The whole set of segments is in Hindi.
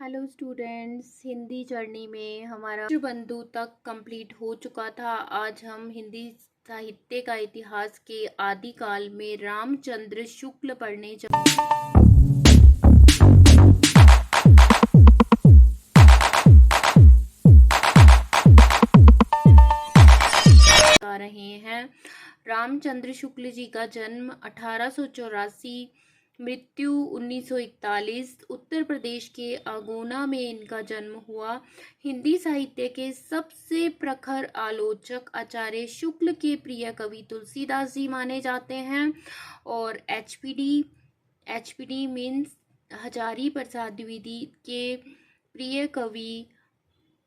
हेलो स्टूडेंट्स, हिंदी जर्नी में हमारा बंधु तक कंप्लीट हो चुका था। आज हम हिंदी साहित्य का इतिहास के आदिकाल में रामचंद्र शुक्ल पढ़ने जा रहे हैं। रामचंद्र शुक्ल जी का जन्म 1884, मृत्यु 1941, उत्तर प्रदेश के अगोना में इनका जन्म हुआ। हिंदी साहित्य के सबसे प्रखर आलोचक आचार्य शुक्ल के प्रिय कवि तुलसीदास जी माने जाते हैं और एचपीडी मीन्स हजारी प्रसाद द्विवेदी के प्रिय कवि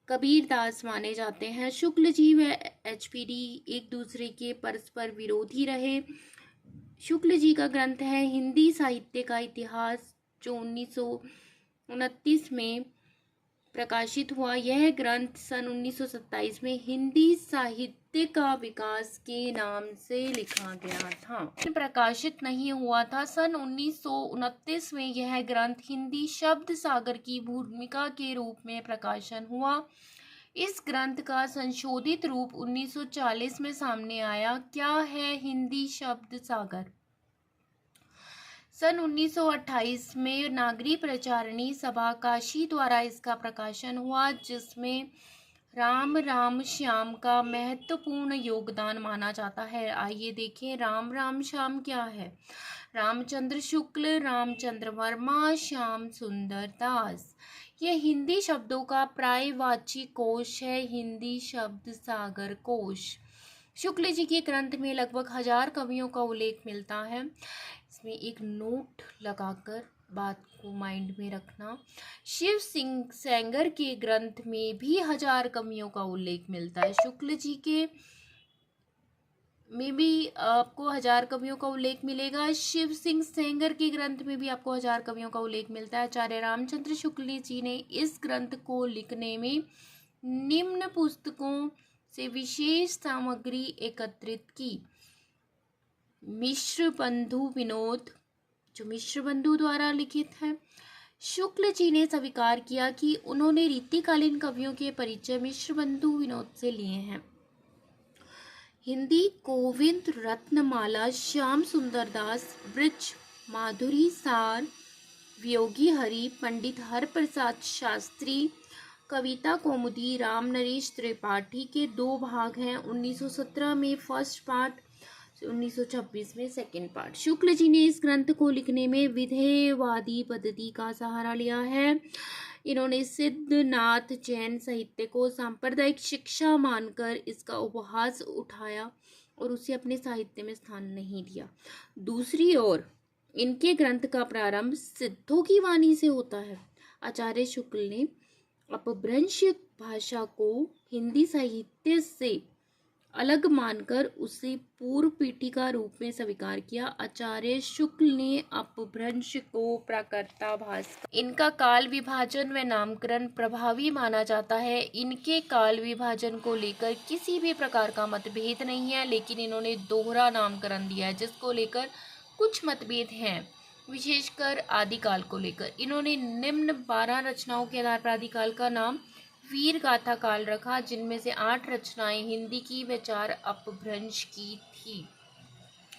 कबीरदास माने जाते हैं। शुक्ल जी व एचपीडी एक दूसरे के परस्पर विरोधी रहे। शुक्ल जी का ग्रंथ है हिंदी साहित्य का इतिहास, जो 1929 में प्रकाशित हुआ। यह ग्रंथ सन 1927 में हिंदी साहित्य का विकास के नाम से लिखा गया था, प्रकाशित नहीं हुआ था। सन 1929 में यह ग्रंथ हिंदी शब्द सागर की भूमिका के रूप में प्रकाशन हुआ। इस ग्रंथ का संशोधित रूप 1940 में सामने आया। क्या है हिंदी शब्द सागर? सन 1928 में नागरी प्रचारणी सभा काशी द्वारा इसका प्रकाशन हुआ, जिसमें राम राम श्याम का महत्वपूर्ण योगदान माना जाता है। आइए देखें राम राम श्याम क्या है। रामचंद्र शुक्ल, रामचंद्र वर्मा, श्याम सुंदर दास। यह हिंदी शब्दों का प्रायवाची कोश है, हिंदी शब्द सागर कोश। शुक्ल जी के ग्रंथ में लगभग 1000 कवियों का उल्लेख मिलता है। इसमें एक नोट लगाकर बात को माइंड में रखना। शिव सिंह सेंगर के ग्रंथ में भी 1000 कवियों का उल्लेख मिलता है। शुक्ल जी के में भी आपको 1000 कवियों का उल्लेख मिलेगा। शिव सिंह सेंगर के ग्रंथ में भी आपको 1000 कवियों का उल्लेख मिलता है। आचार्य रामचंद्र शुक्ल जी ने इस ग्रंथ को लिखने में निम्न पुस्तकों से विशेष सामग्री एकत्रित की। मिश्र बंधु विनोद, जो मिश्र बंधु द्वारा लिखित है। शुक्ल जी ने स्वीकार किया कि उन्होंने रीतिकालीन कवियों के परिचय मिश्र बंधु विनोद से लिए हैं। हिंदी गोविंद रत्नमाला, श्याम सुंदर दास, ब्रज माधुरी सार, वियोगी हरि, पंडित हरप्रसाद शास्त्री, कविता कौमुदी, राम नरेश त्रिपाठी के 2 भाग हैं। 1917 में फर्स्ट पार्ट, 1926 में सेकंड पार्ट। शुक्ल जी ने इस ग्रंथ को लिखने में विधेयवादी पद्धति का सहारा लिया है। इन्होंने सिद्धनाथ जैन साहित्य को सांप्रदायिक शिक्षा मानकर इसका उपहास उठाया और उसे अपने साहित्य में स्थान नहीं दिया। दूसरी ओर इनके ग्रंथ का प्रारंभ सिद्धों की वाणी से होता है। आचार्य शुक्ल ने अपभ्रंश भाषा को हिंदी साहित्य से अलग मानकर उसे पूर्व पीठिका रूप में स्वीकार किया। आचार्य शुक्ल ने अपभ्रंश को प्राकृता भाषा। इनका काल विभाजन व नामकरण प्रभावी माना जाता है। इनके काल विभाजन को लेकर किसी भी प्रकार का मतभेद नहीं है, लेकिन इन्होंने दोहरा नामकरण दिया है, जिसको लेकर कुछ मतभेद हैं, विशेषकर आदिकाल को लेकर। इन्होंने निम्न 12 रचनाओं के आधार पर आदिकाल का नाम वीर गाथा काल रखा, जिनमें से 8 रचनाएं हिंदी की व 4 अपभ्रंश की थी।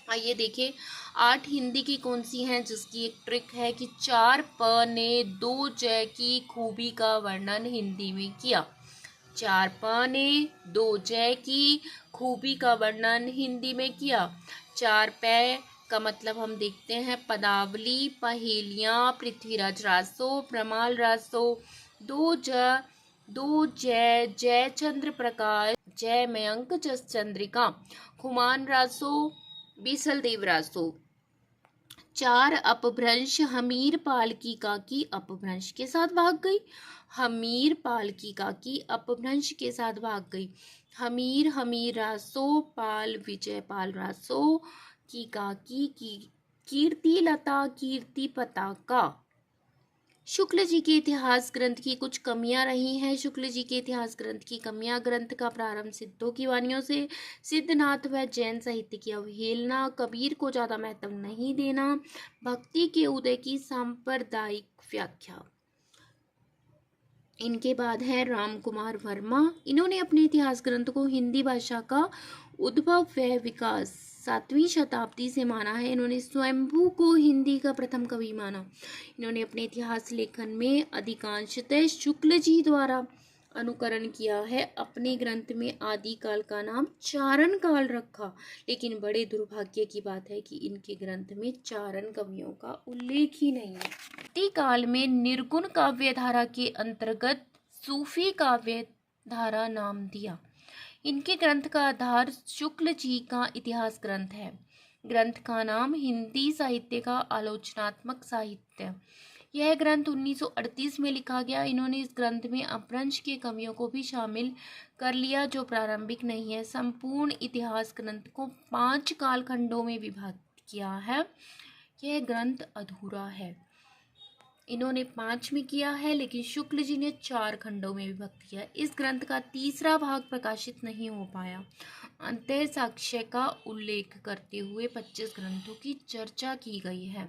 आइए देखें 8 हिंदी की कौन सी हैं, जिसकी एक ट्रिक है कि 4 प ने 2 जय की खूबी का वर्णन हिंदी में किया। 4 प ने 2 जय की खूबी का वर्णन हिंदी में किया। 4 पै का मतलब हम देखते हैं पदावली, पहेलियां, पृथ्वीराज रासो, प्रमाल रासो। 2 जय, जयचंद्र प्रकाश, जय मयंक जस चंद्रिका, खुमान रासो, बीसल देव रासो। 4 अपभ्रंश हमीर पालकी काकी अपभ्रंश के साथ भाग गई। हमीर पालकी काकी अपभ्रंश के साथ भाग गई। हमीर हमीर रासो, पाल विजय पाल रासो, की काकी की कीर्ति लता, कीर्ति पताका। शुक्ल जी के इतिहास ग्रंथ की कुछ कमियां रही हैं। शुक्ल जी के इतिहास ग्रंथ की कमियां: ग्रंथ का प्रारंभ सिद्धों की वाणियों से, सिद्धनाथ व जैन साहित्य की अवहेलना, कबीर को ज्यादा महत्व नहीं देना, भक्ति के उदय की सांप्रदायिक व्याख्या। इनके बाद है राम कुमार वर्मा। इन्होंने अपने इतिहास ग्रंथ को हिंदी भाषा का उद्भव व विकास 7वीं शताब्दी से माना है। इन्होंने स्वयंभू को हिंदी का प्रथम कवि माना। इन्होंने अपने इतिहास लेखन में अधिकांशतः शुक्ल जी द्वारा अनुकरण किया है। अपने ग्रंथ में आदिकाल का नाम चारण काल रखा, लेकिन बड़े दुर्भाग्य की बात है कि इनके ग्रंथ में चारण कवियों का उल्लेख ही नहीं है। आदिकाल में निर्गुण काव्य धारा के अंतर्गत सूफी काव्य धारा नाम दिया। इनके ग्रंथ का आधार शुक्ल जी का इतिहास ग्रंथ है। ग्रंथ का नाम हिंदी साहित्य का आलोचनात्मक साहित्य। यह ग्रंथ 1938 में लिखा गया। इन्होंने इस ग्रंथ में अपभ्रंश के कवियों को भी शामिल कर लिया जो प्रारंभिक नहीं है। संपूर्ण इतिहास ग्रंथ को 5 कालखंडों में विभाजित किया है। यह ग्रंथ अधूरा है। इन्होंने 5 में किया है, लेकिन शुक्ल जी ने 4 खंडों में विभक्त किया। इस ग्रंथ का तीसरा भाग प्रकाशित नहीं हो पाया। अंतः साक्ष्य का उल्लेख करते हुए 25 ग्रंथों की चर्चा की गई है।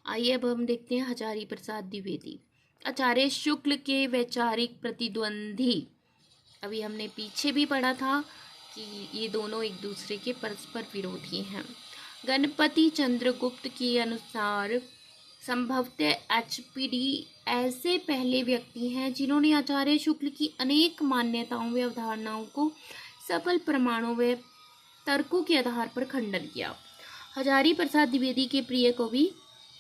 आइए अब हम देखते हैं हजारी प्रसाद द्विवेदी। आचार्य शुक्ल के वैचारिक प्रतिद्वंदी। अभी हमने पीछे भी पढ़ा था कि ये दोनों एक दूसरे के परस्पर विरोधी हैं। गणपति चंद्रगुप्त के अनुसार संभवतः एचपीडी ऐसे पहले व्यक्ति हैं जिन्होंने आचार्य शुक्ल की अनेक मान्यताओं व अवधारणाओं को सफल प्रमाणों व तर्कों के आधार पर खंडन किया। हजारी प्रसाद द्विवेदी के प्रिय कवि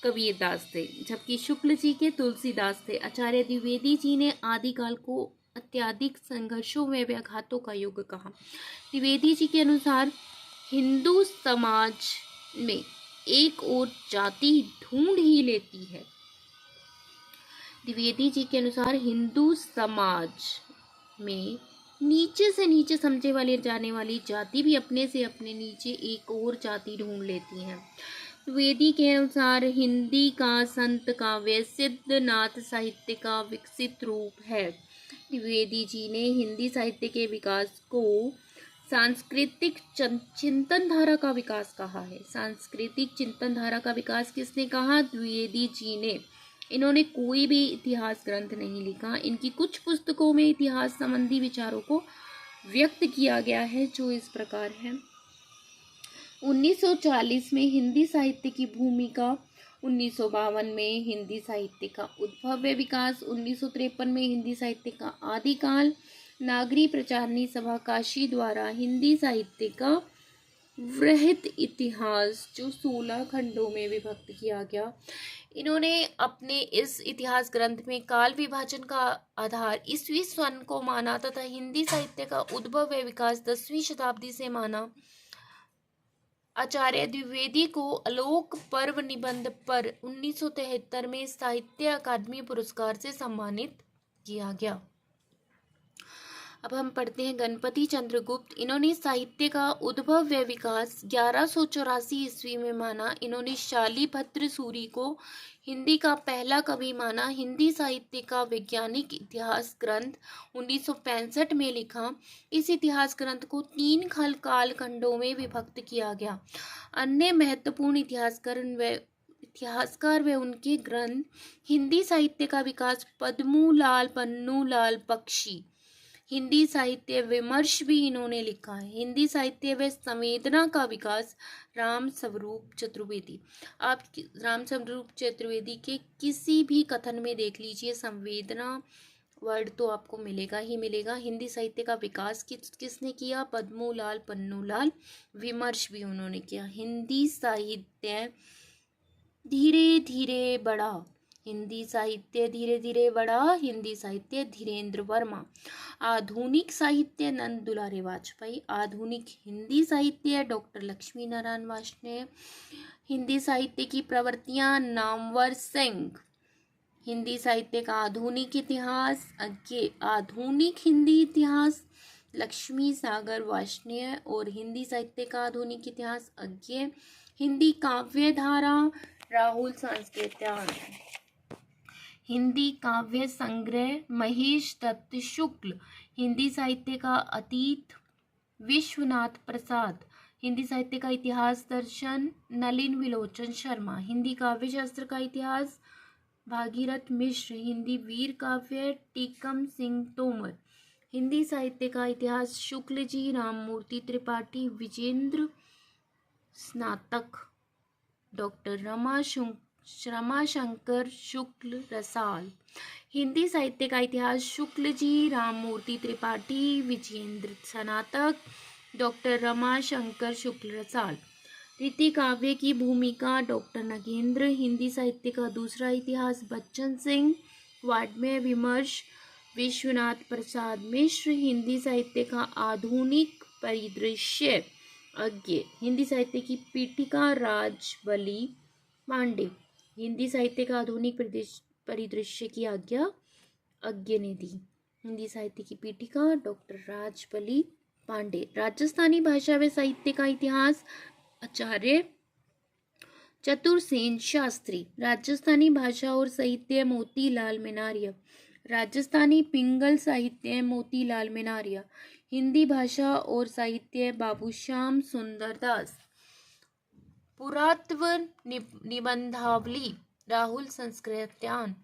कबीरदास थे, जबकि शुक्ल जी के तुलसीदास थे। आचार्य द्विवेदी जी ने आदिकाल को अत्यधिक संघर्षों व व्याघातों का युग कहा। द्विवेदी जी के अनुसार हिंदू समाज में एक और जाति ढूंढ ही लेती है। द्विवेदी जी के अनुसार हिंदू समाज में नीचे से नीचे समझे वाले जाने वाली जाति भी अपने से अपने नीचे एक और जाति ढूंढ लेती है। द्विवेदी के अनुसार हिंदी का संत काव्य सिद्धनाथ साहित्य का विकसित रूप है। द्विवेदी जी ने हिंदी साहित्य के विकास को सांस्कृतिक चिंतन धारा का विकास कहा है। सांस्कृतिक चिंतन धारा का विकास किसने कहा? द्विवेदी जी ने। इन्होंने कोई भी इतिहास ग्रंथ नहीं लिखा। इनकी कुछ पुस्तकों में इतिहास संबंधी विचारों को व्यक्त किया गया है, जो इस प्रकार है। 1940 में हिंदी साहित्य की भूमिका, 1952 में हिंदी साहित्य का उद्भव व विकास, 1953 में हिंदी साहित्य का आदिकाल, नागरी प्रचारणी सभा काशी द्वारा हिंदी साहित्य का वृहद इतिहास जो 16 खंडों में विभक्त किया गया। इन्होंने अपने इस इतिहास ग्रंथ में काल विभाजन का आधार ईस्वी सन को माना तथा हिंदी साहित्य का उद्भव व विकास 10वीं शताब्दी से माना। आचार्य द्विवेदी को आलोक पर्व निबंध पर 1973 में साहित्य अकादमी पुरस्कार से सम्मानित किया गया। अब हम पढ़ते हैं गणपति चंद्रगुप्त। इन्होंने साहित्य का उद्भव व विकास 1184 ईस्वी में माना। इन्होंने शालिभद्र सूरी को हिंदी का पहला कवि माना। हिंदी साहित्य का वैज्ञानिक इतिहास ग्रंथ 1965 में लिखा। इस इतिहास ग्रंथ को 3 कालखंडों में विभक्त किया गया। अन्य महत्वपूर्ण इतिहासकार व उनके ग्रंथ हिंदी साहित्य का विकास पद्मूलाल पन्नूलाल बख्शी। हिंदी साहित्य विमर्श भी इन्होंने लिखा है। हिंदी साहित्य व संवेदना का विकास राम स्वरूप चतुर्वेदी। आप राम स्वरूप चतुर्वेदी के किसी भी कथन में देख लीजिए, संवेदना वर्ड तो आपको मिलेगा ही मिलेगा। हिंदी साहित्य का विकास किसने किया? पद्मूलाल पन्नूलाल। विमर्श भी उन्होंने किया। हिंदी साहित्य धीरे धीरे बढ़ा। हिंदी साहित्य धीरे धीरे बढ़ा। हिंदी साहित्य धीरेन्द्र वर्मा। आधुनिक साहित्य नंद दुलारे वाजपेयी। आधुनिक हिंदी साहित्य डॉक्टर लक्ष्मी नारायण वार्ष्णेय। हिंदी साहित्य की प्रवृत्तियां नामवर सिंह। हिंदी साहित्य का आधुनिक इतिहास आधुनिक हिंदी इतिहास लक्ष्मी सागर वार्ष्णेय। और हिंदी साहित्य का आधुनिक इतिहास हिंदी काव्य धारा राहुल सांस्कृत्यायन। हिंदी काव्य संग्रह महेश दत्त शुक्ल। हिंदी साहित्य का अतीत विश्वनाथ प्रसाद। हिंदी साहित्य का इतिहास दर्शन नलिन विलोचन शर्मा। हिंदी काव्य शास्त्र का इतिहास भागीरथ मिश्र। हिंदी वीर काव्य टीकम सिंह तोमर। हिंदी साहित्य का इतिहास शुक्ल जी, राममूर्ति त्रिपाठी, विजेंद्र स्नातक, डॉक्टर रमाशंकर शुक्ल रसाल। हिंदी साहित्य का इतिहास शुक्ल जी, राममूर्ति त्रिपाठी, विजेंद्र स्नातक, डॉक्टर रमाशंकर शुक्ल रसाल। रीति काव्य की भूमिका डॉक्टर नगेंद्र। हिंदी साहित्य का दूसरा इतिहास बच्चन सिंह, वाड्मय विमर्श विश्वनाथ प्रसाद मिश्र। हिंदी साहित्य का आधुनिक परिदृश्य अज्ञे। हिंदी साहित्य की पीठिका राजबली पांडे। हिंदी साहित्य का आधुनिक परिदृश्य की आज्ञा अज्ञे ने दी। हिंदी साहित्य की पीठिका डॉक्टर राजबली पांडे। राजस्थानी भाषा व साहित्य का इतिहास आचार्य चतुरसेन शास्त्री। राजस्थानी भाषा और साहित्य मोतीलाल मेनारिया। राजस्थानी पिंगल साहित्य मोतीलाल मेनारिया। हिंदी भाषा और साहित्य बाबूश्याम सुंदर दास। पुरातत्व निबंधावली राहुल संस्कृत्यान।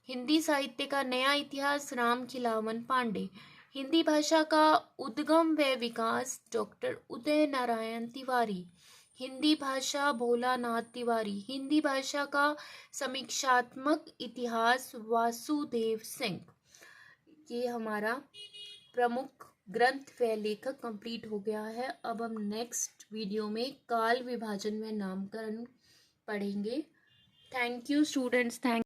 हिंदी साहित्य का नया इतिहास राम खिलावन पांडे। हिंदी भाषा का उद्गम व विकास डॉक्टर उदय नारायण तिवारी। हिंदी भाषा भोलानाथ तिवारी। हिंदी भाषा का समीक्षात्मक इतिहास वासुदेव सिंह। ये हमारा प्रमुख ग्रंथ व लेखक कंप्लीट हो गया है। अब हम नेक्स्ट वीडियो में काल विभाजन व नामकरण पढ़ेंगे। Thank you students. थैंक